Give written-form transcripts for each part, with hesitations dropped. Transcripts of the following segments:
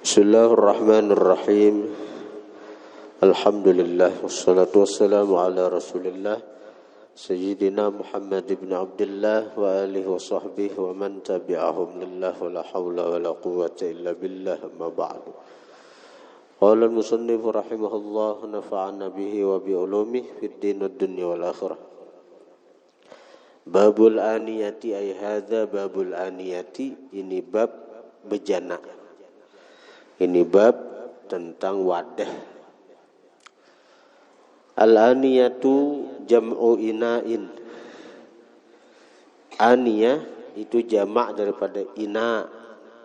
Bismillahirrahmanirrahim. Alhamdulillah wassalatu wassalamu ala Rasulillah Sayyidina Muhammad ibn Abdullah wa alihi wa sahbihi wa man tabi'ahum lillah wa la hawla wa la quwwata illa billah amma ba'du. Qala al-musannif rahimahullah nafa'ana bihi wa bi ulumihi fid din wad dunya wal akhirah. Babul aniyati ay hadza babul aniyati, ini bab bejana. Ini bab tentang wadah. Al-aniyatu jam'u ina'in. Aniyah itu jamak daripada ina.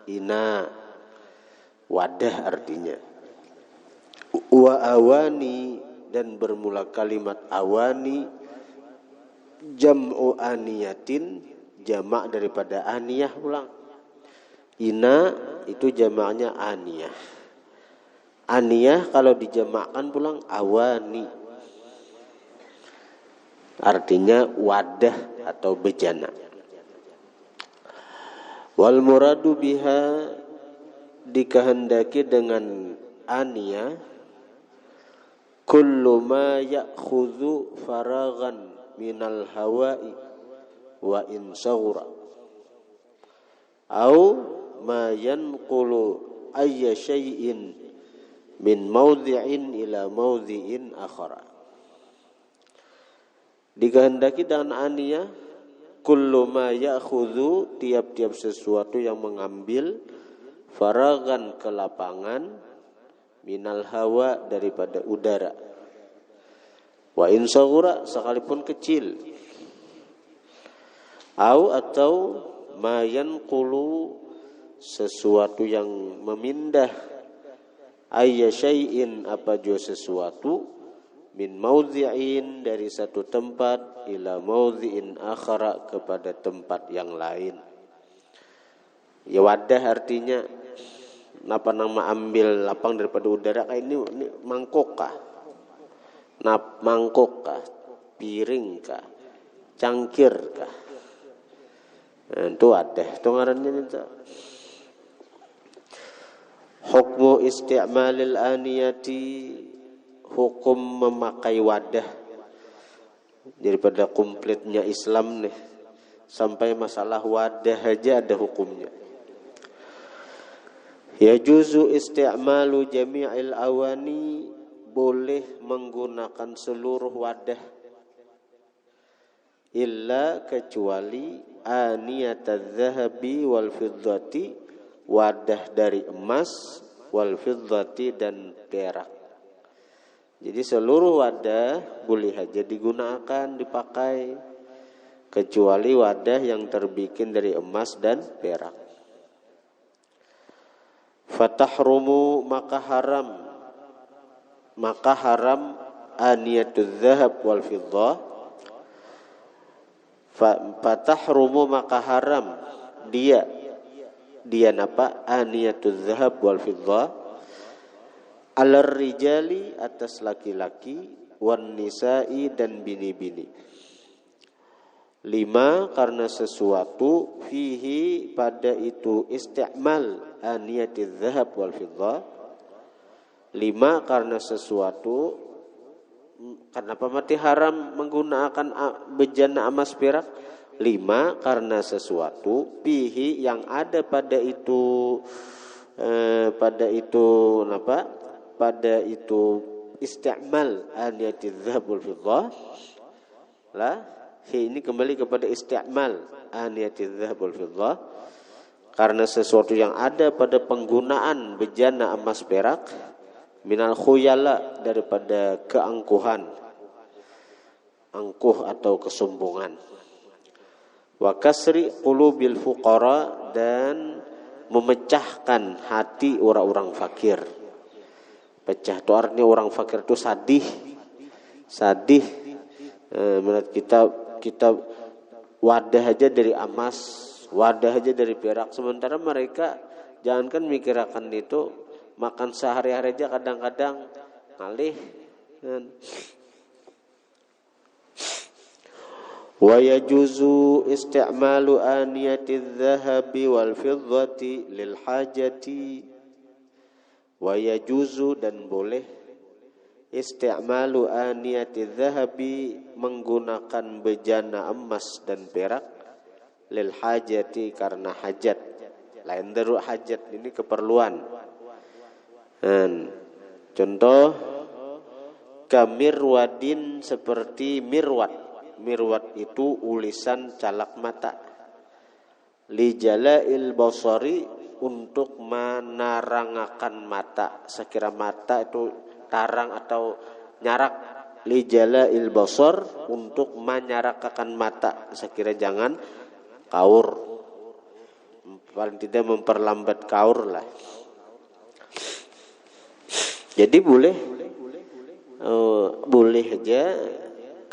Ina wadah artinya. Wa awani, dan bermula kalimat awani jam'u aniyatin, jamak daripada aniyah ulang. Ina itu jamaknya aniyah. Aniyah kalau dijamakkan pulang awani, artinya wadah atau bejana. Wal muradu biha, dikehendaki dengan aniyah kullu ma ya'khudhu faraghan minal hawa'i wa in saghura au ma yanqulu ayya syai'in min mawdhi'in ila mawdhi'in akhara. Dikehendaki dengan aniyah kullu ma ya'khudhu, tiap-tiap sesuatu yang mengambil faragan, ke lapangan, minal hawa, daripada udara, wa in saghura, sekalipun kecil, atau ma yanqulu, sesuatu yang memindah, ayya syai'in, apa jua sesuatu, min mawdhi'in, dari satu tempat, ila mawdhi'in akhara, kepada tempat yang lain. Ya wadah artinya apa nama, ambil lapang daripada udara. Kayak ini mangkok kah? Mangkok kah? Piring kah? Cangkir kah? Nah, itu wadah. Itu ngarannya itu. Hukmu isti'malil aniyati, hukum memakai wadah. Daripada komplitnya Islam nih, sampai masalah wadah aja ada hukumnya. Yajuzu isti'malu jami'il awani, boleh menggunakan seluruh wadah, illa, kecuali aniyatadz zahabi wal fiddati, wadah dari emas, wal fiddati, dan perak. Jadi seluruh wadah boleh aja digunakan, dipakai, kecuali wadah yang terbikin dari emas dan perak. Fatahrumu, maka haram aniyatudz zahab wal fiddah. Fatahrumu, maka haram dia napa, aniyatudz zahab wal fiddah, alar rijali, atas laki-laki, wan nisa'i, dan bini-bini. 5, karena sesuatu, fihi, pada itu, isti'mal aniyatidz zahab wal fiddah. 5, karena sesuatu, kenapa mati haram menggunakan bejana emas perak? 5, karena sesuatu, fihi, yang ada pada itu, pada itu isti'mal aniyatidz zahab wal fiddah. Lah, ini kembali kepada isti'mal aniyatidz zahab wal fiddah, karena sesuatu yang ada pada penggunaan bejana emas perak, minal khuyala, daripada keangkuhan, angkuh atau kesombongan, wa kasri qulubil fuqara, dan memecahkan hati orang-orang fakir. Pecah itu artinya orang fakir itu sadih. Menurut kita wadah aja dari emas, wadah aja dari perak, sementara mereka jangankan mikirkan itu, makan sehari-hari aja kadang-kadang ngalih. Wa yajuzu isti'malu aniyatiz zahabi wal fiddati lil hajati, Wa yajuzu dan boleh isti'malu aniyati dhahabi menggunakan bejana emas dan perak lil hajati karena hajat. Lain darurat hajat ini keperluan. Contoh kamirwadin seperti mirwat. Mirwat itu ulisan calak mata. Li jalail basari untuk menarangakan mata. Sekira mata itu tarang atau nyarak. Li jalail basar untuk menyarakakan mata. Sekira jangan kaur. Paling tidak memperlambat kaur lah. Jadi boleh aja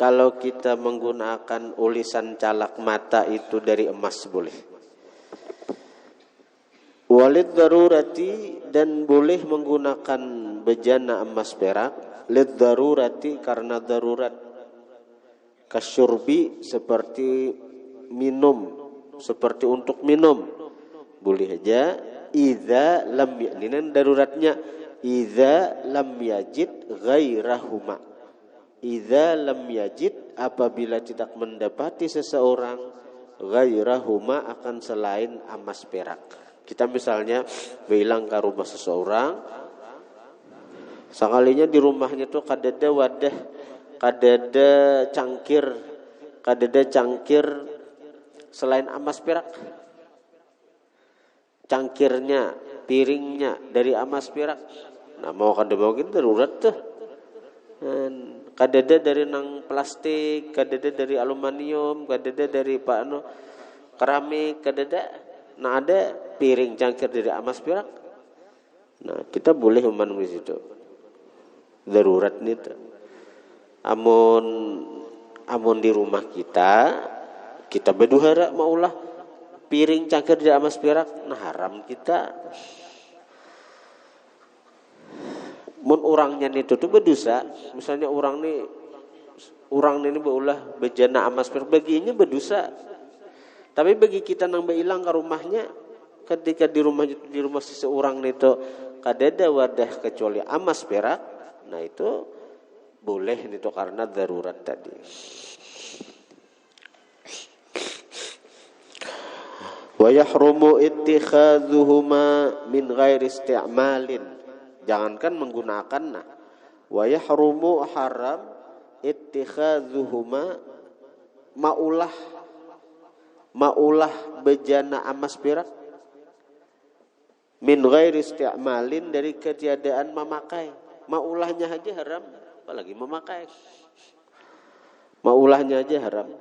kalau kita menggunakan ulisan calak mata itu dari emas boleh. Walid darurati dan boleh menggunakan bejana emas perak lid darurati karena darurat. Kasyurbi seperti minum, seperti untuk minum. Boleh aja idza lam ini daruratnya idza lam yajid ghairahuma. Idza lam yajid apabila tidak mendapati seseorang ghairahuma akan selain emas perak. Kita misalnya bilang ke rumah seseorang, sekalinya di rumahnya tuh kadada wadah, kadada cangkir selain emas perak. Cangkirnya, piringnya dari emas perak. Nah mau gitu darurat tuh. Kadada dari nang plastik, kadada dari aluminium, kadada dari keramik, kadada. Nah ada piring cangkir dari emas perak. Nah kita boleh memanung di situ. Darurat nih tuh. Amun di rumah kita berduhara maulah piring cangkir dari emas perak. Nah haram kita. Mun orangnya itu tuh berdosa. Misalnya orang ini beulah bejana emas perak baginya berdosa. Tapi bagi kita nang beilang ke rumahnya, ketika di rumah seseorang itu kadada wadah kecuali emas perak, nah itu boleh itu karena darurat tadi. Wa yahrumu ittikhadhuhuma min ghairi isti'malin. Jangankan menggunakannya. Wa yahrumu haram ittikhadhuhuma maulah bejana emas perak min ghairi isti'malin dari ketiadaan memakai. Maulahnya aja haram, apalagi memakai. Maulahnya aja haram.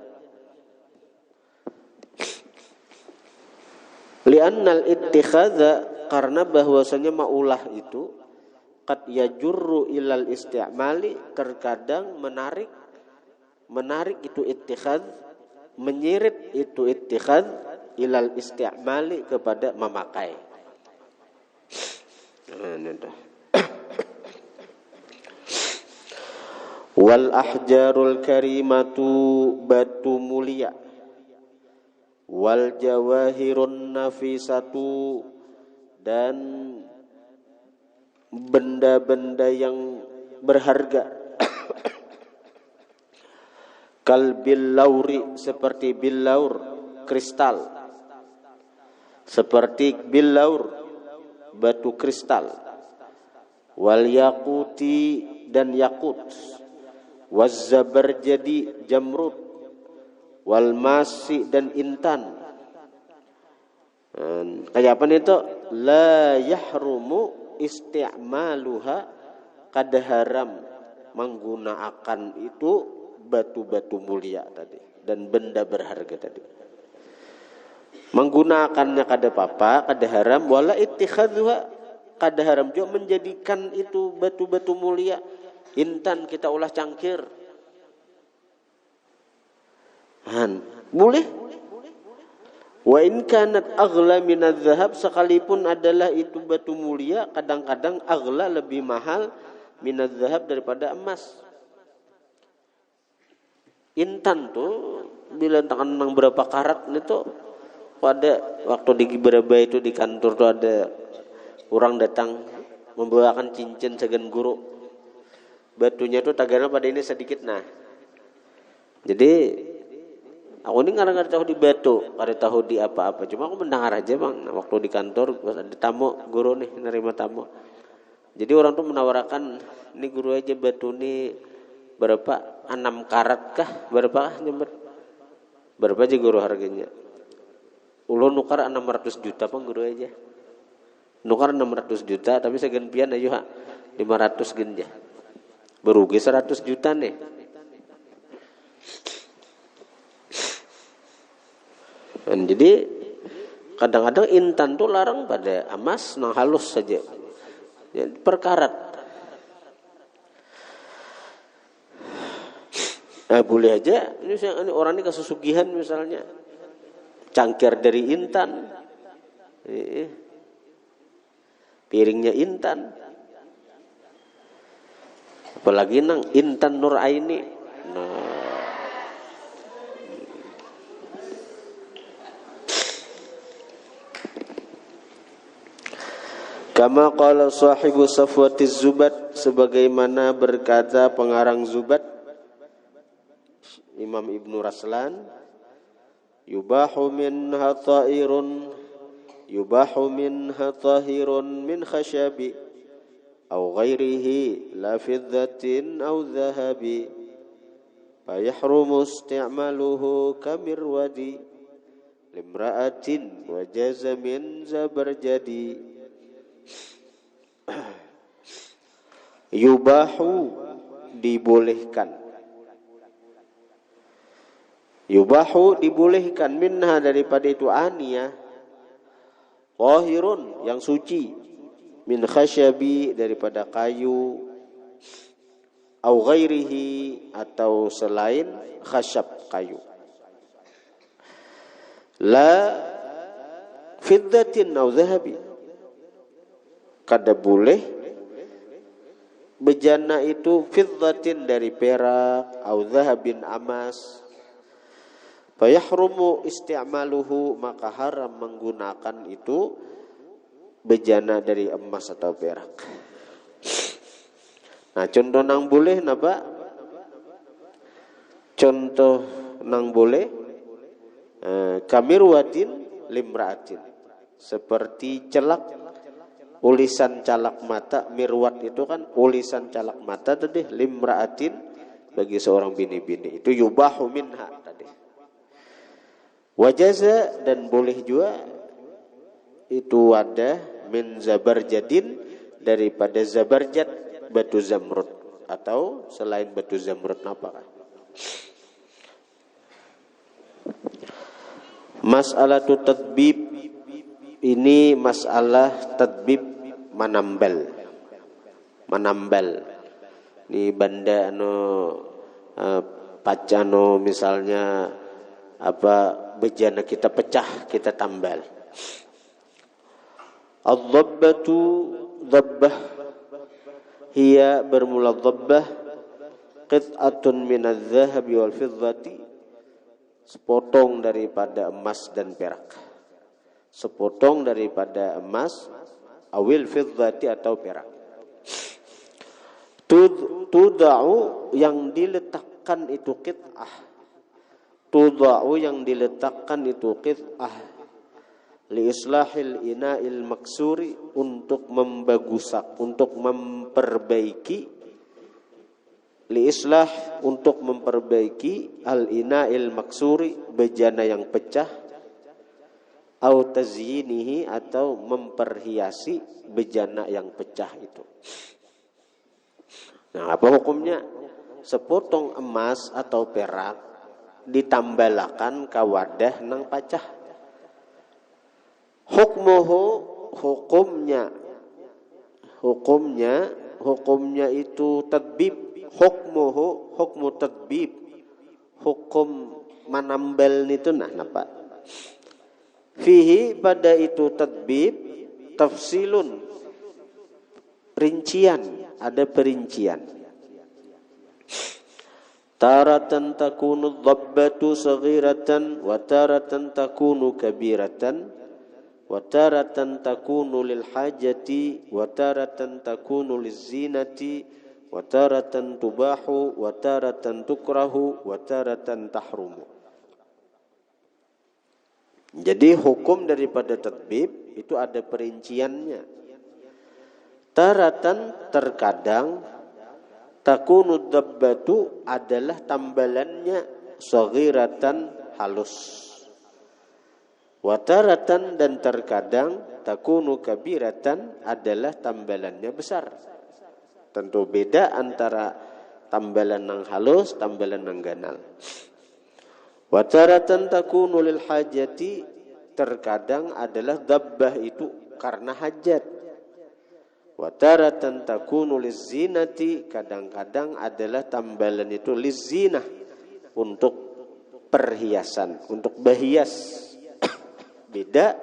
Li'annal ittikhadha karena bahwasanya maulah itu qad yajurru ilal isti'mali terkadang menarik itu ittikhadh menyirit itu ittikhadh ilal isti'mali kepada memakai. Wal ahjarul karimatu batu mulia wal jawahirun nafisatu dan benda-benda yang berharga kal billauri seperti billaur kristal, seperti billaur batu kristal, wal yaquti dan yakut, waz zabarjadi jamrud, wal masi dan intan. Kayak apa itu? La yahrumu isti'maluha kada haram menggunakan itu batu-batu mulia tadi dan benda berharga tadi. Menggunakannya kada apa-apa, kada haram. Wala ittikhadhuha kada haram juga menjadikan itu batu-batu mulia. Intan kita ulah cangkir. Boleh. Wa in kanat aghla min adz-dzahab sekalipun adalah itu batu mulia kadang-kadang aghla lebih mahal min adz-dzahab daripada emas. Intan tuh bila tangan nang berapa karat itu pada waktu di Beraba itu di kantor tuh ada orang datang membawakan cincin segan guru. Batunya itu tagana pada ini sedikit nah. Jadi aku ini nggak tahu di batu, nggak tahu di apa-apa. Cuma aku mendengar aja bang. Nah, waktu di kantor ada tamu guru nih nerima tamu. Jadi orang tuh menawarkan ini guru aja batu ini berapa? 6 karat kah? Berapa nyamber? Berapa aja guru harganya? Ulun nukar 600 juta bang guru aja. Nukar 600 juta tapi segan pian aja 500 genja. Berugi 100 juta nih. Dan jadi kadang-kadang intan tuh larang pada emas nang halus saja. Ya, per karat. Nah, boleh aja ini orang ini kesusugihan misalnya cangkir dari intan. Piringnya intan. Apalagi nang Intan Nuraini. Nah. Kama qala sahibu Safwatiz Zubat, sebagaimana berkata pengarang Zubat Imam Ibnu Raslan, yubahu minha tahirun min khashabi أو غيره لا فضة أو ذهب فيحرم استعماله كمرود لامرأة وجاز من زبرجد yubahu dibolehkan minha daripada itu aniyah tahirun yang suci min khasyabi daripada kayu au ghairihi atau selain khasyab kayu la fiddatin au zahabi kada boleh bejana itu fiddatin dari perak au zahabin emas fayahrumu isti'maluhu maka haram menggunakan itu bejana dari emas atau perak. Nah, contoh nang boleh napa? Contoh nang boleh kamirwatin limraatin. Seperti celak ulisan calak mata, mirwat itu kan ulisan calak mata tadi limraatin bagi seorang bini-bini. Itu yubahu minha tadi. Wajaza dan boleh juga itu wadah min zabarjadin daripada zabarjad batu zamrud atau selain batu zamrud apa? Masalah tadbib ini masalah tadbib manambal. Ini banda pacano misalnya apa bejana kita pecah kita tambal. Ad-dhabbatu dhabbah hiya bermula dhabbah qit'atun minadz-dzahabi wal fiddati sepotong daripada emas dan perak. Sepotong daripada emas awil fiddati atau perak. Tuda'u yang diletakkan itu qit'ah. Tuda'u yang diletakkan itu qit'ah. Li islahil ina'il maksuri untuk membagusak, untuk memperbaiki li islah untuk memperbaiki al ina'il maksuri bejana yang pecah au tazyinihi atau memperhiasi bejana yang pecah itu. Nah, apa hukumnya? Sepotong emas atau perak ditambalakan ka wadah nang pecah. Hukumnya itu tadbib. Hukmu tadbib. Hukum manambal itu napa? Fihi pada itu tadbib tafsilun rincian, ada perincian. Taratan takunu dhabbatu saghiratan wa taratan takunu kabiratan wa taratan takunu lil hajati wa taratan takunu lizinati wa taratan tubahu wa taratan tukrahu wa taratan tahrumu. Jadi hukum daripada tatbib itu ada perinciannya. Taratan terkadang takunu dabbatu adalah tambalannya saghiratan halus. Wataratan dan terkadang takunu kabiratan adalah tambalannya besar. Tentu beda antara tambalan yang halus, tambalan yang ganal. Wataratan takunu lil hajati, terkadang adalah dabbah itu karena hajat. Wataratan takunu lizinati, kadang-kadang adalah tambalan itu lizinah, untuk perhiasan, untuk berhias. Beda,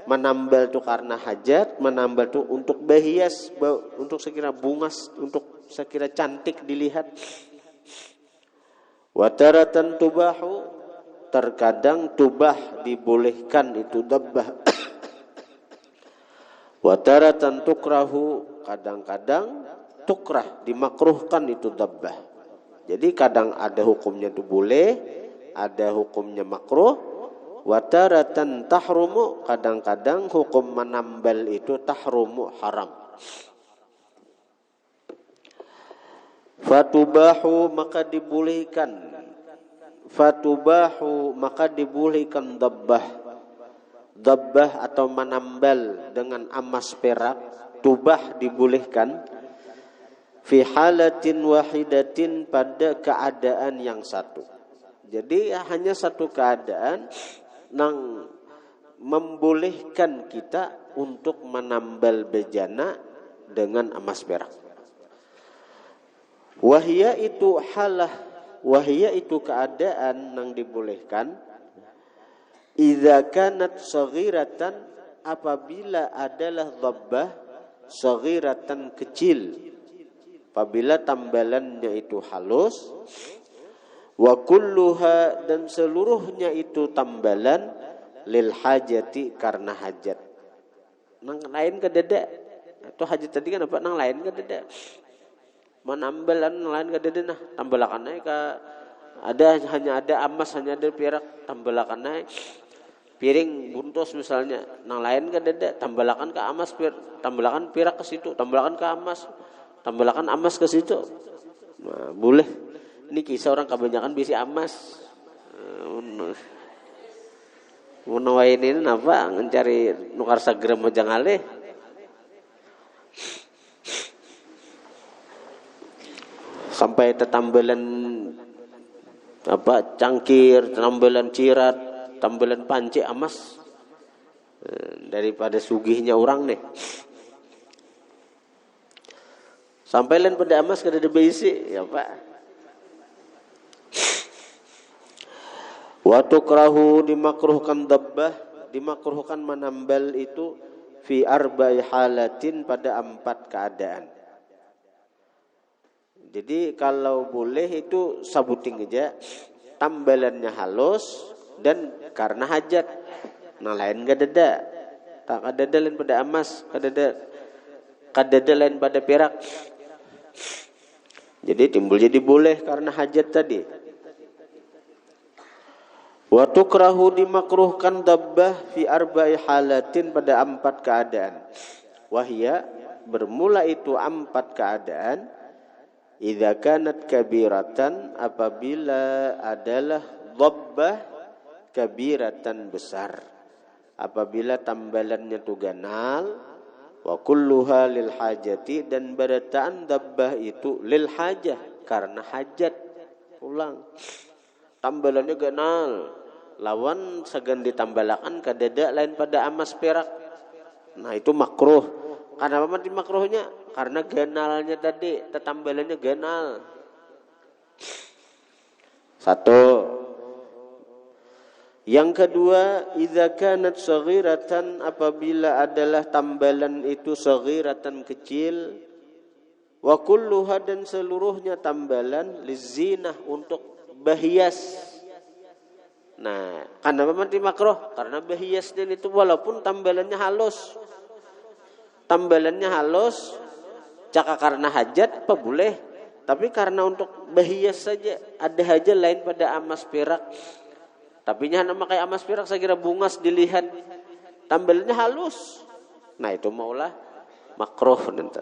menambal itu karena hajat, menambal itu untuk berhias, untuk sekira bungas, untuk sekira cantik dilihat. Wataratan tubahu, terkadang tubah dibolehkan itu dabbah. Wataratan tukrahu, kadang-kadang tukrah dimakruhkan itu dabbah. Jadi kadang ada hukumnya itu boleh, ada hukumnya makruh. Wataratan tahrumu, kadang-kadang hukum menambal itu tahrumu, haram. Fatubahu, maka dibolehkan. Fatubahu, maka dibolehkan dabbah. Dabbah atau menambal dengan emas perak, tubah dibolehkan. Fi halatin wahidatin, pada keadaan yang satu. Jadi hanya satu keadaan yang membolehkan kita untuk menambal bejana dengan emas perak. Wahia itu halah, wahia itu keadaan yang dibolehkan. Idza kanat saghiratan, apabila adalah dabbah saghiratan, kecil. Apabila tambalannya itu halus. Wa kulluha, dan seluruhnya itu tambalan lil hajati, karena hajat. Nang lain ke dada. Itu hajat tadi kan apa? Nang lain ke dada. Menambalan lain ke dada nah, tambalakannya ke ada, hanya ada emas, hanya ada perak, tambalakannya piring buntos misalnya, nang lain ke dada, tambalakan ke emas, tambalakan perak ke situ, tambalakan ke emas, tambalakan emas ke situ. Nah, boleh. Ini kisah orang kebanyakan bisi emas. Menawain ini apa? Mencari nukar sagram mojang alih. Sampai tetambelan apa? Cangkir, tambelan cirat, tambelan panci emas. Daripada sugihnya orang nih. Sampai lain pada emas kada ada bisi, ya Pak. Wa tukrahu, dimakruhkan dabbah, dimakruhkan menambal itu fi arba'i halatin, pada 4 keadaan. Jadi kalau boleh itu sabuting aja, tambalannya halus dan karena hajat. Nah lain kadada, tak kadada lain pada emas, kadada lain pada perak. Jadi timbul jadi boleh karena hajat tadi. Wa tukrahu, dimakruhkan dabbah fi arba'i halatin, pada 4 keadaan. Wahia, bermula itu 4 keadaan. Idza kanat kabiratan, apabila adalah dabbah kabiratan, besar. Apabila tambalannya itu ganal. Wa kulluha lil hajati, dan barataan dabbah itu lil hajah, karena hajat. Ulang. Tambalannya ganal. Lawan segan ditambalakan kadada lain pada emas perak. Nah itu makruh. Karena apa mati makruhnya? Karena ganalnya tadi, tambalannya ganal. 1. Yang kedua, idza kanat saghiratan, apabila adalah tambalan itu saghiratan, kecil. Wa kulluha, dan seluruhnya tambalan lizinah, untuk berhias. Nah, kenapa mati makruh? Karena berhiasnya itu walaupun tambalannya halus. Tambalannya halus, caka karena hajat apa boleh. Tapi karena untuk berhias saja, ada hajat lain pada emas perak. Tapi nyana pakai emas perak saya kira bungas dilihat tambalannya halus. Nah, itu maulah makruh nanti.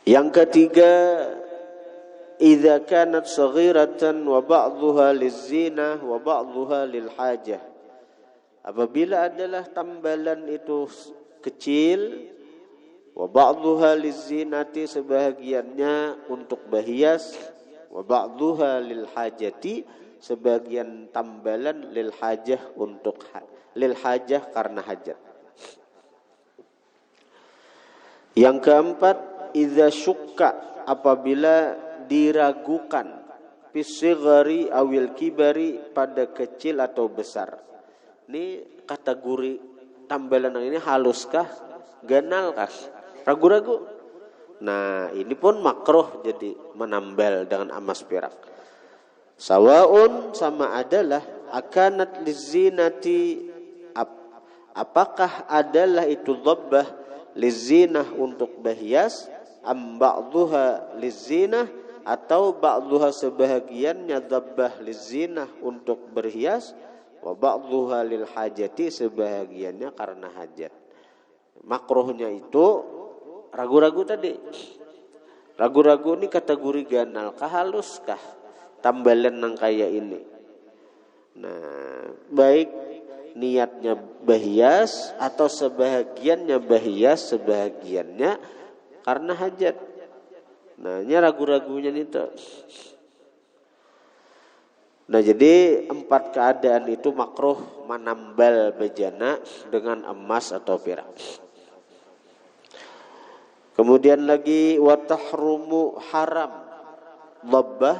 Yang ketiga, idza kanat saghiratan wa ba'dhuha lizinah wa ba'dhuha lil hajah. Apabila adalah tambalan itu kecil, wa ba'dhuha lizinati sebahagiannya untuk berhias, wa ba'dhuha lil hajati sebagian tambalan lil hajah untuk lil hajah karena hajat. Yang keempat, idza syukka apabila diragukan fisigari awil kibari pada kecil atau besar. Ini kategori tambalan ini haluskah, ganalkah? Ragu-ragu. Nah, ini pun makruh jadi menambal dengan emas perak. Sawaun sama adalah akanat lizinati apakah adalah itu dhabbah lizinah untuk berhias am ba'dhuha lizinah atau ba'dhuha sebahagiannya dhabbah lizinah untuk berhias wa ba'dhuha lil hajati sebahagiannya karena hajat. Makruhnya itu ragu-ragu tadi. Ragu-ragu ini kategori ganal kah halus kah tambalan nang kaya ini. Nah, baik niatnya berhias atau sebahagiannya berhias, sebahagiannya karena hajat. Nah, ini ragu-ragunya itu. Nah, jadi 4 keadaan itu makruh menambal bejana dengan emas atau perak. Kemudian lagi wa tahrumu haram dhabbah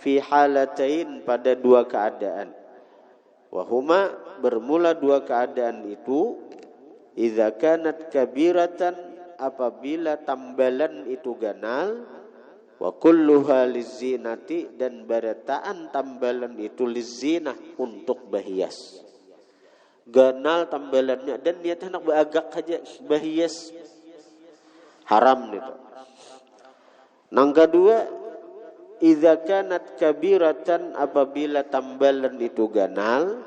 fi halatain pada 2 keadaan. Wahuma bermula 2 keadaan itu idza kanat kabiratan apabila tambalan itu ganal wa kulluha lizinati dan barataan tambalan itu lizinah untuk berhias. Ganal tambalannya dan niatnya nak beragak aja berhias haram itu. Yang kedua, idza kanat kabiratan apabila tambalan itu ganal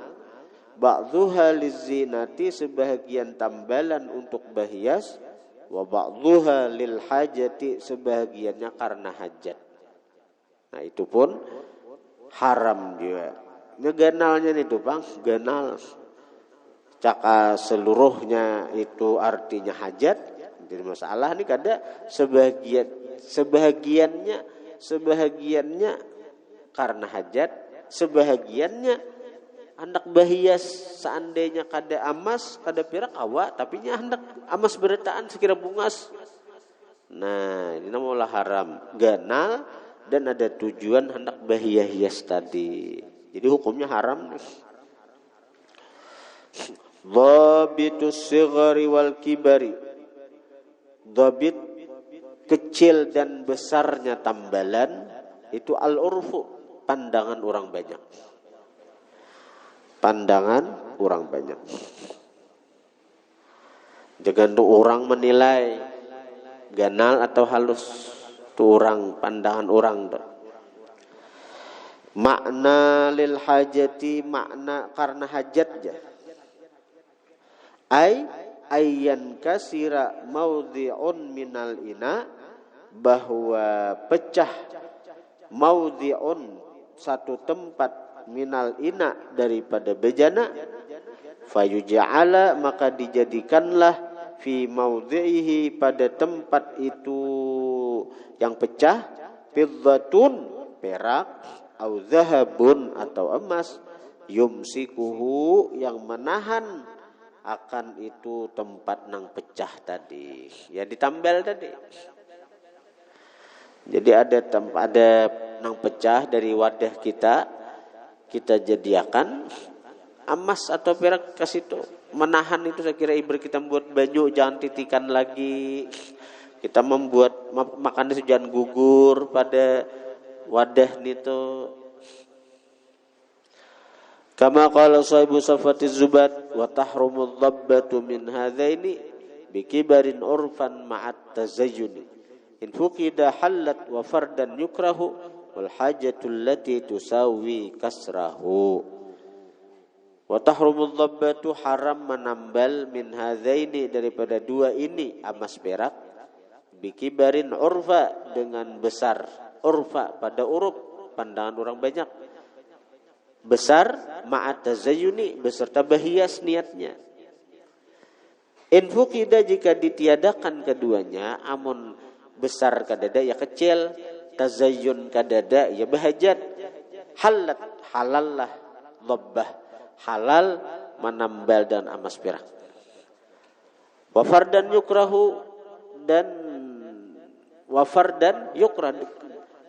ba'dhuha lizinati sebahagian tambalan untuk berhias wa ba'dhuha lil hajati sebahagiannya karena hajat. Nah, itu pun haram juga. Ini ganalnya itu Bang, ganal caka seluruhnya itu artinya hajat. Jadi masalah ini kada sebahagiannya karena hajat, sebahagiannya hendak berhias seandainya kada emas, kada perak awak, tapi nya hendak emas berataan sekira bungas. Nah, ini namanya haram, ganal dan ada tujuan hendak berhias tadi. Jadi hukumnya haram. Dhabitus sighari wal kibari. Dhabit kecil dan besarnya tambalan itu al-urfu, pandangan orang banyak. Pandangan orang banyak. Jangan tuh orang menilai ganal atau halus, tuh orang pandangan orang tuh. Makna lil hajati, makna karena hajat aja. Ayyan kasira maudhi'un minal ina, bahwa pecah maudhi'un satu tempat minal ina daripada bejana, fayuja'ala maka dijadikanlah fi maudhi'ihi pada tempat itu yang pecah fiddatun perak au zahabun atau emas yumsikuhu yang menahan akan itu tempat nang pecah tadi, ya ditambal tadi. Jadi ada nang pecah dari wadah kita jadiakan emas atau perak ke situ. Menahan itu saya kira ibarat kita membuat baju jangan titikan lagi. Kita membuat makan itu jangan gugur pada wadah nito. Kama qala sahibu safati zubat wa tahrumu dhabbatu min hadzaini bikibarin urfan ma'at tazayyuni in fuqida halat wa fardan yukrahu wal hajatul lati tusawi kasrahu. Wa tahrumu dhabbatu haram menambal min hadzaini daripada dua ini emas perak bikibarin urfa dengan besar urfa pada uruf pandangan orang banyak besar ma'at tazayyuni beserta berhias niatnya. In fuqida jika ditiadakan keduanya amun besar kadada ya kecil tazayyun kadada ya bahajat halat halallah dhabbah halal menambal dan emas perak. Wa fardan yukrahu dan wa fardan yukrah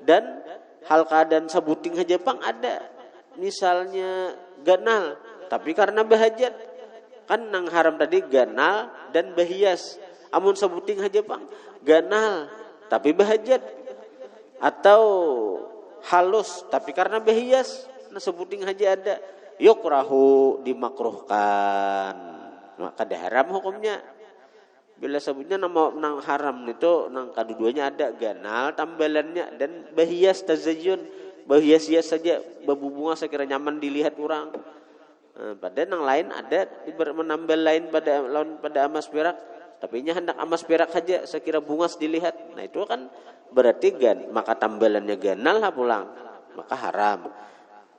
dan hal keadaan sabuting haja pang ada. Misalnya ganal, tapi karena bahajat kan nang haram tadi ganal dan bahias. Amun sabuting haja pang ganal tapi bahajat atau halus tapi karena bahias, nah sabuting haja ada. Yukrahu dimakruhkan, maka ada haram hukumnya. Bila sebutnya nang haram itu nang kaduduanya ada ganal tambalannya dan bahias tazayyun. Berhias-hias saja, berbunga sekira nyaman dilihat orang. Padahal yang lain ada menambah lain pada emas perak, tapi nya hendak emas perak saja sekira bunga dilihat. Nah itu kan berarti maka tambalannya ganal lah pulang, maka haram.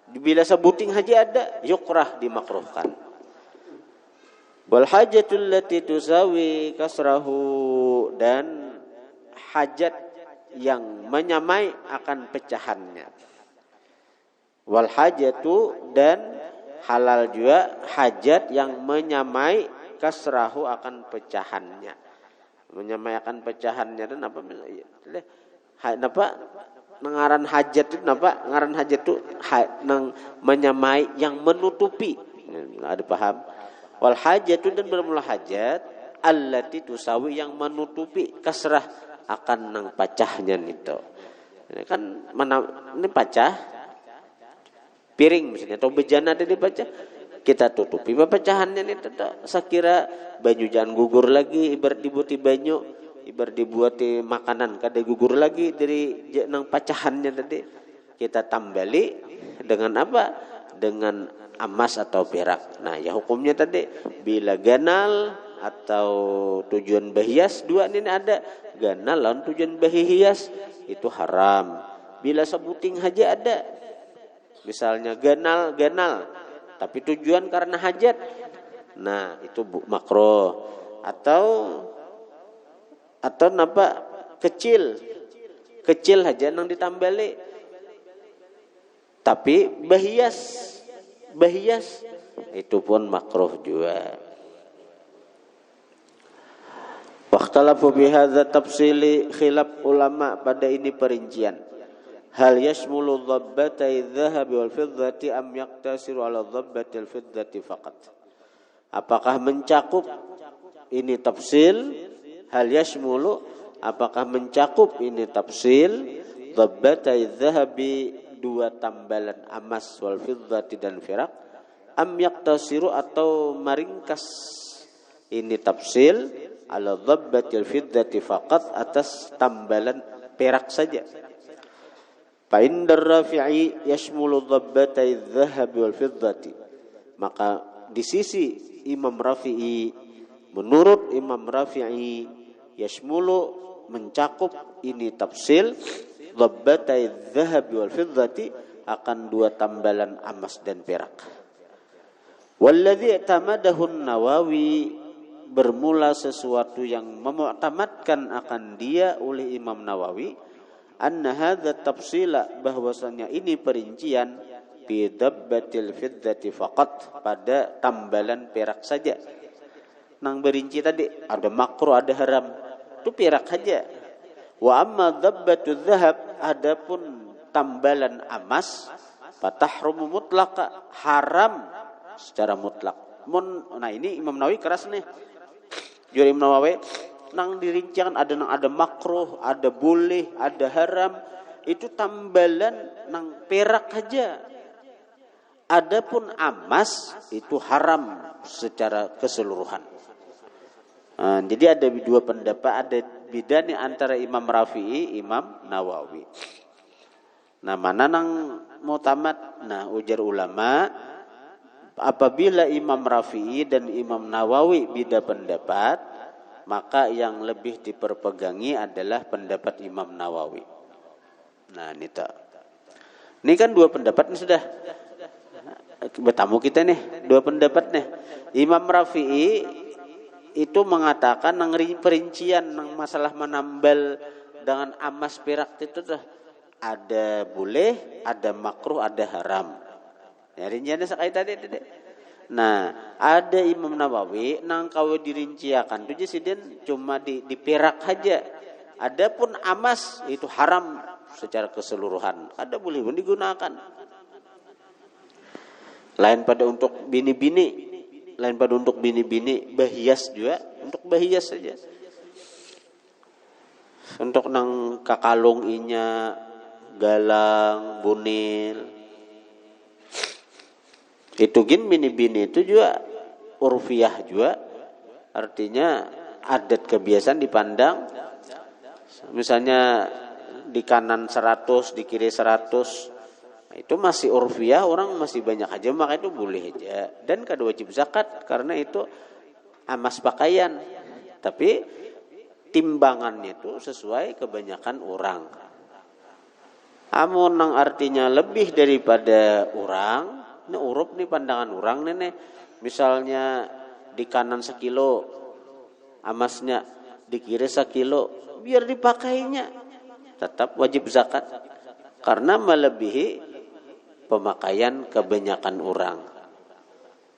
Bila sebuting haja ada, yukrah dimakruhkan. Wal hajatul lati tusawi kasrahu dan hajat yang menyamai akan pecahannya. Wal hajatu dan halal juga hajat yang menyamai kasrahu akan pecahannya. Menyamai akan pecahannya dan apa? Ngaran hajat itu apa? Ngaran hajat itu menyamai yang menutupi. Ada paham? Wal hajatu dan bermula hajat allati tusawi yang menutupi kasrah akan nang pacahnya itu. Ini kan ini pacah piring misalnya atau bejana tadi pecah kita tutupi pecahannya ini tetap sekira banyu jangan gugur lagi ibarat dibuati banyu ibarat dibuati makanan kada gugur lagi dari nang pecahannya tadi kita tambali dengan apa dengan emas atau perak. Nah ya hukumnya tadi bila ganal atau tujuan berhias dua ini ada ganal lawan tujuan berhias itu haram. Bila sebuting haja ada misalnya ganal tapi tujuan karena hajat, nah itu makruh. Atau napa kecil aja nang ditambali tapi bahias itu pun makruh juga. Waqtalafu bihadza tafsili khilaf ulama pada ini perincian. Hal yashmulu dhabbatai dhahabi wal fiddati am yaqtasiru ala dhabbatil fiddati faqat. Apakah mencakup ini tafsil? Hal yashmulu apakah mencakup ini tafsil dhabbatai dhahabi dua tambalan emas wal fiddati dan perak am yaqtasiru atau meringkas ini tafsil ala dhabbatil fiddati faqat atas tambalan perak saja. Fa indar Rafi'i yashmulu dhabbatai dhahabi wal fiddati. Maka di sisi Imam Rafi'i menurut Imam Rafi'i yashmulu mencakup ini tafsil dhabbatai dhahabi wal fiddati akan dua tambalan emas dan perak. Walladzi i'tamadahu an-Nawawi bermula sesuatu yang memu'tamadkan akan dia oleh Imam Nawawi anna hadza tafsila bahwasanya ini perincian bi dabbatil fiddati faqat pada tambalan perak saja. Nang berinci tadi ada makruh ada haram itu perak saja. Wa amma dabbatul dhahab adapun tambalan emas fatahrumu mutlaqa haram secara mutlak. Nah ini Imam Nawawi keras nih. Juri Imam Nawawi nang dirincikan ada makruh, ada boleh, ada haram. itu tambalan nang perak aja. Adapun emas itu haram secara keseluruhan. Jadi ada dua pendapat, ada beda nih antara Imam Rafi'i, Imam Nawawi. Nah, mana nang mutamad? Nah, ujar ulama, apabila Imam Rafi'i dan Imam Nawawi beda pendapat, maka yang lebih diperpegangi adalah pendapat Imam Nawawi. Nah, ini kan dua pendapat nih sudah. Bertamu kita nih, dua pendapat nih. Imam Rafi'i itu mengatakan nang perincian nang masalah menambal dengan emas perak itu tuh ada boleh, ada makruh, ada haram. Ya rinciannya sekali tadi. Nah, ada Imam Nawawi nang kau dirinciakan tuh jadi cuma di perak aja. Adapun emas itu haram secara keseluruhan. Ada boleh pun digunakan. Lain pada untuk bini-bini, bahias juga, untuk bahias saja. Untuk nang kakalung inya, galang, bunil. Itu gin bini-bini itu juga urfiah juga. Artinya adat kebiasaan dipandang. Misalnya di kanan 100, di kiri 100. Itu masih urfiah, orang masih banyak aja, maka itu boleh aja. Dan kada wajib zakat karena itu emas pakaian. Tapi timbangannya itu sesuai kebanyakan orang. Amun nang artinya lebih daripada orang, ini urup nih pandangan orang nih. Misalnya di kanan 1 kilo emasnya, di kiri 1 kilo, biar dipakainya tetap wajib zakat karena melebihi pemakaian kebanyakan orang.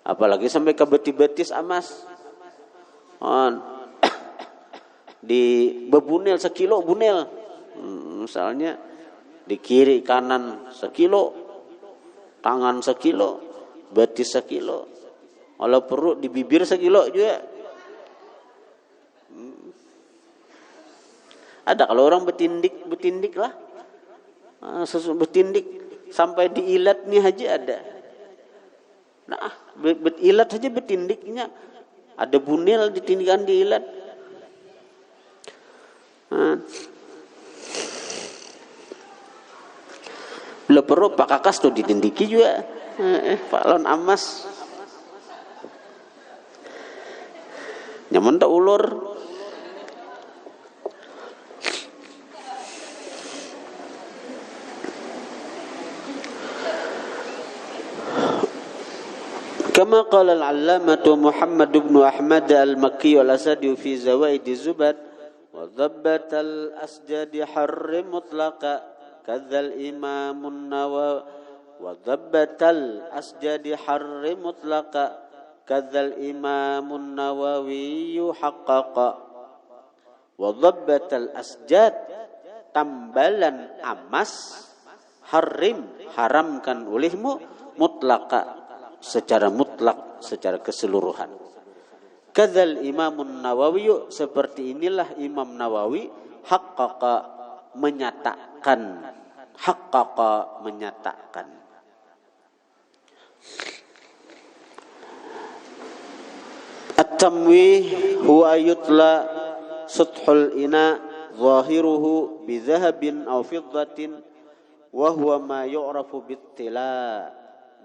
Apalagi sampai ke betis-betis emas. Di bebunil 1 kilo bunil. Misalnya di kiri kanan 1 kilo, tangan 1 kilo, betis 1 kilo. Kalau perlu di bibir 1 kilo juga. Ada kalau orang betindik lah. Betindik sampai di ilatnya aja ada. Nah, ilat saja betindiknya. Ada bunil ditindikan di ilat. Bila perlu Pak Kakas tuh ditindiki juga. Pak Lon Amas. Nyaman tak ulur. Kama qala al-allamatu Muhammad ibn Ahmad al-Makki al-Asadi fi Zawaid Zubad wa dhabbat al-asjad harrim mutlaqa kadzal Imam an-Nawawi wa dhabbat al-asjad harrim mutlaqa kadzal Imam an-Nawawi haqqaqa wa dhabbat al-asjad tambalan emas haramkan olehmu mutlaqa secara mutlak, secara keseluruhan. Kadzal Imamun Nawawi, seperti inilah Imam Nawawi haqqaqa menyatakan. At-tamwih huwa yutla suthul ina zahiruhu bi dhahabin aw fiddatin wa huwa ma yu'rafu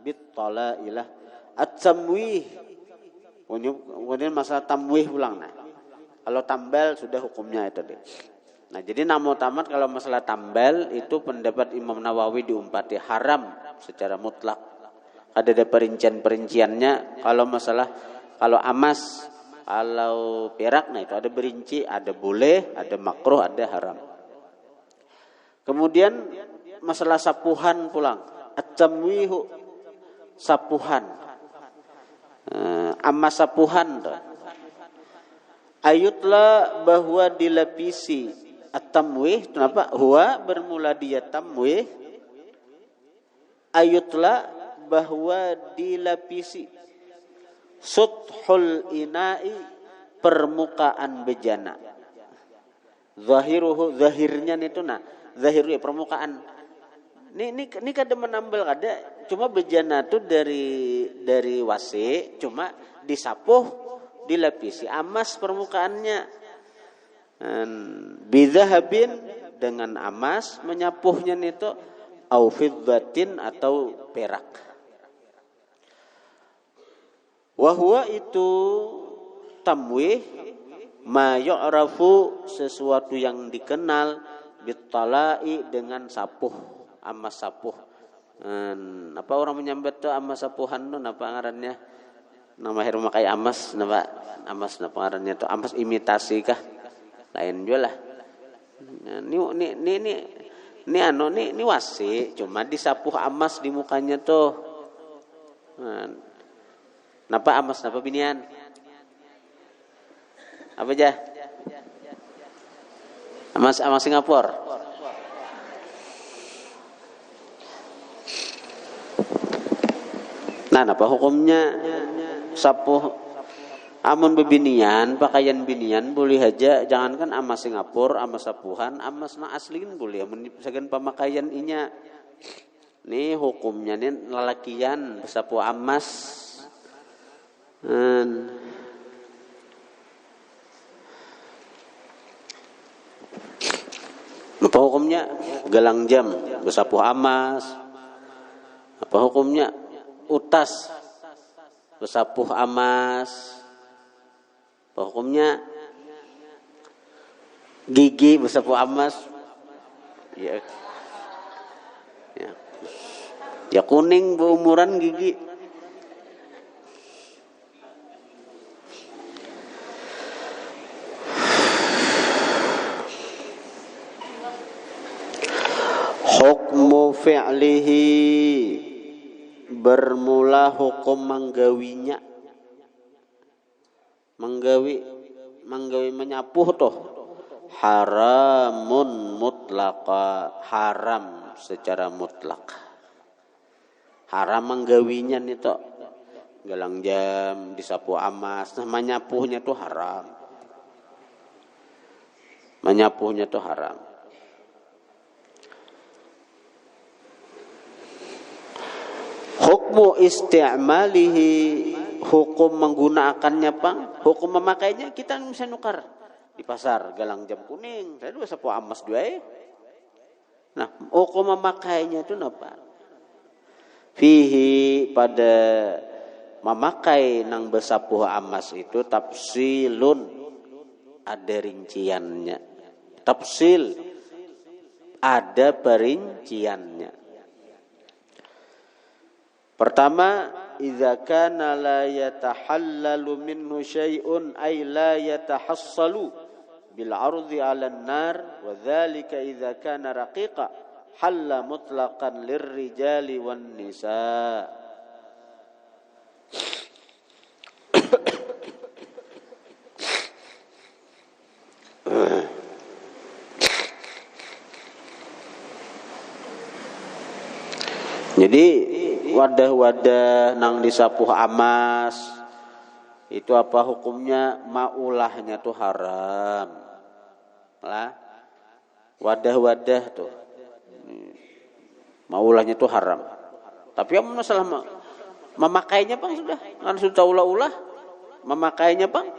bittalailah. At-tamwih, kemudian masalah tamwih ulang. Nah, kalau tambal sudah hukumnya itu deh. Nah, jadi namo tamat kalau masalah tambal itu pendapat Imam Nawawi diumpati haram secara mutlak. Ada perincian-perinciannya. Kalau emas, kalau perak, nah itu ada berinci, ada boleh, ada makruh, ada haram. Kemudian masalah sapuhan pulang. At-tamwihu, sapuhan, emas sapuhan tuh. Ayutlah bahwa dilapisi at-tamwih, kenapa? Huwa bermula dia tamwih. Ayutlah bahwa dilapisi suthul ina'i, permukaan bejana. Zahiruhu, zahirnya itu zahirnya permukaan. Ini kada menambal kada, cuma bejana tuh dari wasi, cuma disapuh, dilapisi amas permukaannya. Bidzahabin dengan amas menyapuhnya itu au fiddatin atau perak. Wa huwa itu tamwih ma yu'rafu sesuatu yang dikenal bitalai dengan sapuh. Amas sapuh, apa orang menyambat tuh amas sapuhan tuh, apa ngarannya? Nama heru makai amas, nama amas, apa ngarannya tuh amas imitasi kah? Lain juga lah. Ini wasi, cuma disapuh amas di mukanya tuh. Napa amas, napa binian? Apa aja? Amas Singapura. Nah, apa hukumnya sapuh amun bebinian, pakaian binian boleh aja, jangankan amas Singapura, amas sapuhan, amas na asliin boleh. Misalkan pemakaian inya. Nih hukumnya nih lalakian sapuh amas. Apa hukumnya gelang jam bersapuh amas? Apa hukumnya utas bersapuh amas? Apa hukumnya gigi bersapuh amas? Ya. Ya kuning berumuran gigi. Hukmu fi'lihi, bermula hukum manggawinya. Manggawi menyapuh toh haramun mutlaqa, haram secara mutlak. Haram manggawinya nih toh gelang jam disapu amas, nah menyapuhnya tuh haram. Menyapuhnya tuh haram. Hukmu isti'malihi, hukum menggunakannya pang, hukum memakainya kita bisa nukar di pasar gelang jam kuning, saya dua sapu amas dua. Nah, hukum memakainya itu apa? Fihi, pada memakai nang bersapuh amas itu tafsilun, ada rinciannya. Tafsil, ada perinciannya. Pertama, idza kana la yatahallalu minhu syai'un ay la yatahassalu bil 'ardi 'ala an-nar, wa dzalika idza kana raqiqa halla mutlaqan lirrijali wan nisa. Jadi wadah-wadah nang disapuh amas itu apa hukumnya? Maulahnya tuh haram lah. Wadah-wadah tuh maulahnya tuh haram. Tapi yang masalah memakainya bang sudah kan sudah ulah-ulah memakainya bang.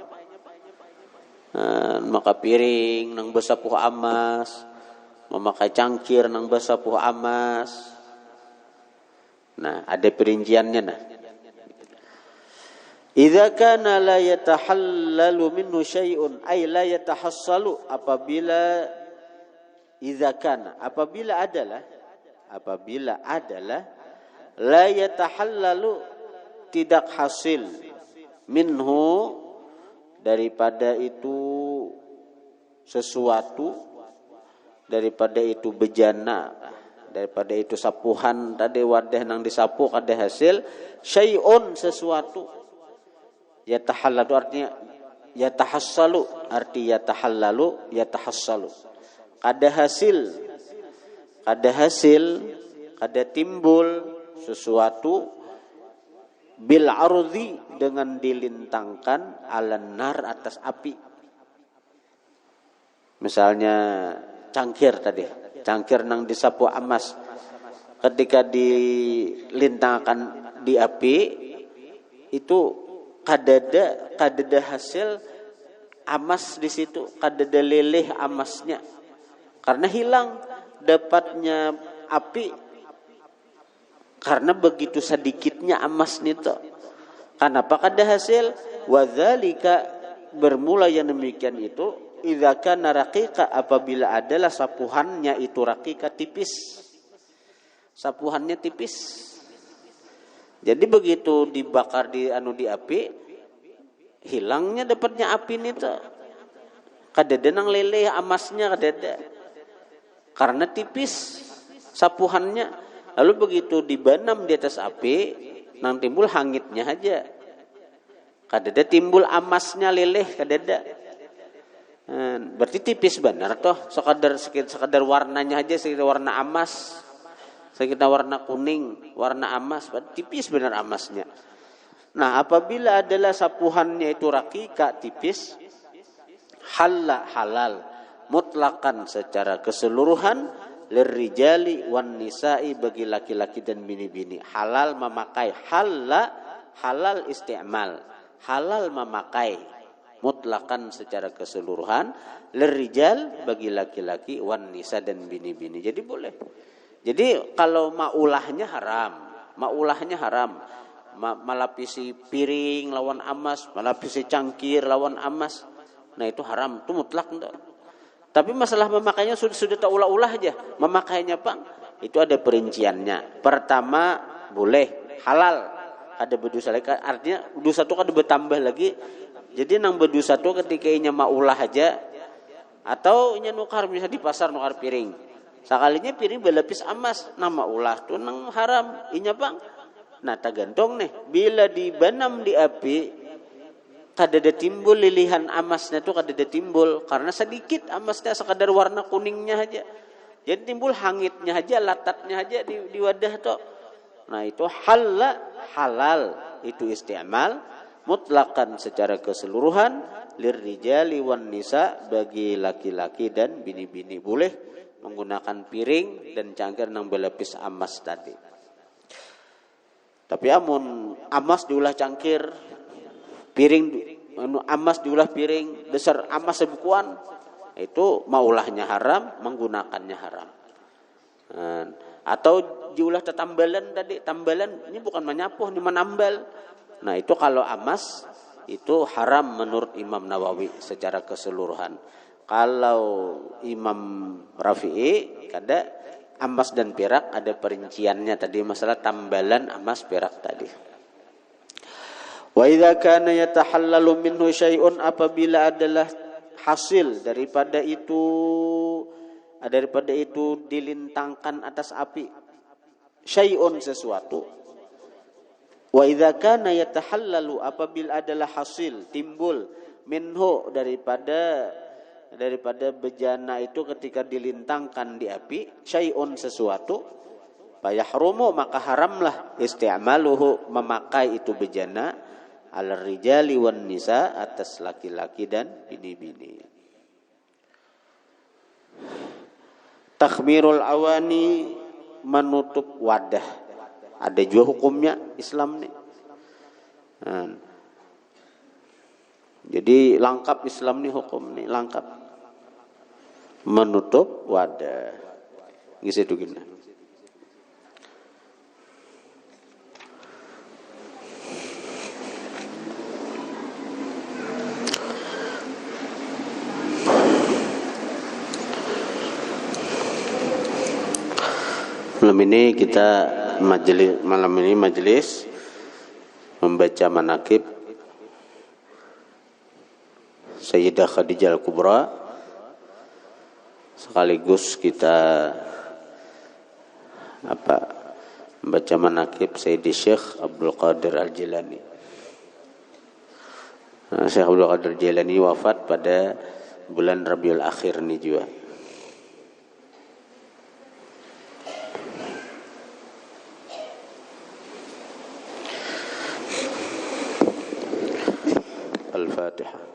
Maka piring nang bersapuh amas, memakai cangkir nang bersapuh amas. Nah, ada perinciannya nah. Idza kana la yatahallalu minhu syai'un ay la yatahassalu, apabila idza kana, apabila adalah la yatahallalu, tidak hasil, minhu, daripada itu sesuatu, daripada itu bejana, daripada itu sapuhan tadi wadah nang disapu kada hasil syai'un, sesuatu. Yatahallalu artinya yatahassalu, arti yatahallalu yatahassalu, kada hasil, kada timbul sesuatu bil ardi, dengan dilintangkan alan nar, atas api. Misalnya cangkir tadi cangkir nang disapu amas ketika dilintangkan di api itu kadada hasil amas di situ, kadada leleh amasnya karena hilang dapatnya api karena begitu sedikitnya amas itu. Kenapa kada hasil? Wadzalika bermula yang demikian itu idza kana raqiqa apabila adalah sapuhannya itu raqiqa tipis. Sapuhannya tipis. Jadi begitu dibakar di api hilangnya dapatnya api itu. Kadada nang leleh amasnya kadada. Karena tipis sapuhannya. Lalu begitu dibanam di atas api nang timbul hangitnya aja. Kadada timbul amasnya leleh kadada. Berarti tipis benar toh, sekadar warnanya aja, sekadar warna emas, sekadar warna kuning, warna emas, tipis benar emasnya. Nah, apabila adalah sapuhannya itu raqiqa tipis, halal mutlakan secara keseluruhan lirrijali wan nisa'i bagi laki-laki dan bini-bini. Halal memakai, halal isti'mal, halal memakai mutlakan secara keseluruhan lirijal bagi laki-laki wan nisa dan bini-bini. Jadi boleh. Jadi kalau maulahnya haram. Melapisi piring lawan amas, melapisi cangkir lawan amas. Nah itu haram, itu mutlak enggak. Tapi masalah memakainya sudah tak ulah-ulah aja. Memakainya Pak, itu ada perinciannya. Pertama boleh, halal. Ada berdosa lagi, artinya dosa itu kan bertambah lagi. Jadi nang berdosa itu ketika inya maulah aja atau inya nukar bisa di pasar nukar piring. Sekalinya piring berlapis emas, nama ulah tuh nang haram, inya Bang. Nah, tergantung nih, bila dibanam di api kadada timbul lilihan emasnya tuh kadada timbul karena sedikit emasnya sekadar warna kuningnya aja. Jadi timbul hangitnya aja, latatnya aja di wadah tuh. Nah, itu halal itu isti'mal mutlakan secara keseluruhan lirrijali wan nisa bagi laki-laki dan bini-bini. Boleh menggunakan piring dan cangkir nang berlapis emas tadi. Tapi amun emas diulah cangkir, piring emas diulah piring, besar emas sebukuan, itu maulahnya haram, menggunakannya haram. Atau diulah tambalan tadi, tambalan ini bukan menyapuh, ini menambal. Nah itu kalau emas itu haram menurut Imam Nawawi secara keseluruhan. Kalau Imam Rafi'i kada emas dan perak ada perinciannya tadi masalah tambalan emas perak tadi. Wa idza kana yatahallalu minhu syai'un apabila adalah hasil daripada itu dilintangkan atas api syai'un sesuatu. Wa idza kana yatahallalu apabila adalah hasil timbul minhu daripada bejana itu ketika dilintangkan di api syai'un sesuatu fayahrumu maka haramlah isti'maluhu memakai itu bejana alar rijali wan nisa atas laki-laki dan bini-bini. Takhmirul awani menutup wadah ada juga hukumnya Islam nih. Jadi lengkap Islam nih hukum nih lengkap. Menutup wadah. Ngisi itu gimana? Malam ini majelis membaca manaqib Sayyidah Khadijah Al-Kubra, sekaligus kita membaca manaqib Sayyidi Syekh Abdul Qadir Al-Jilani. Syekh Abdul Qadir Al-Jilani wafat pada bulan Rabiul Akhir ini juga. Al-Fatihah.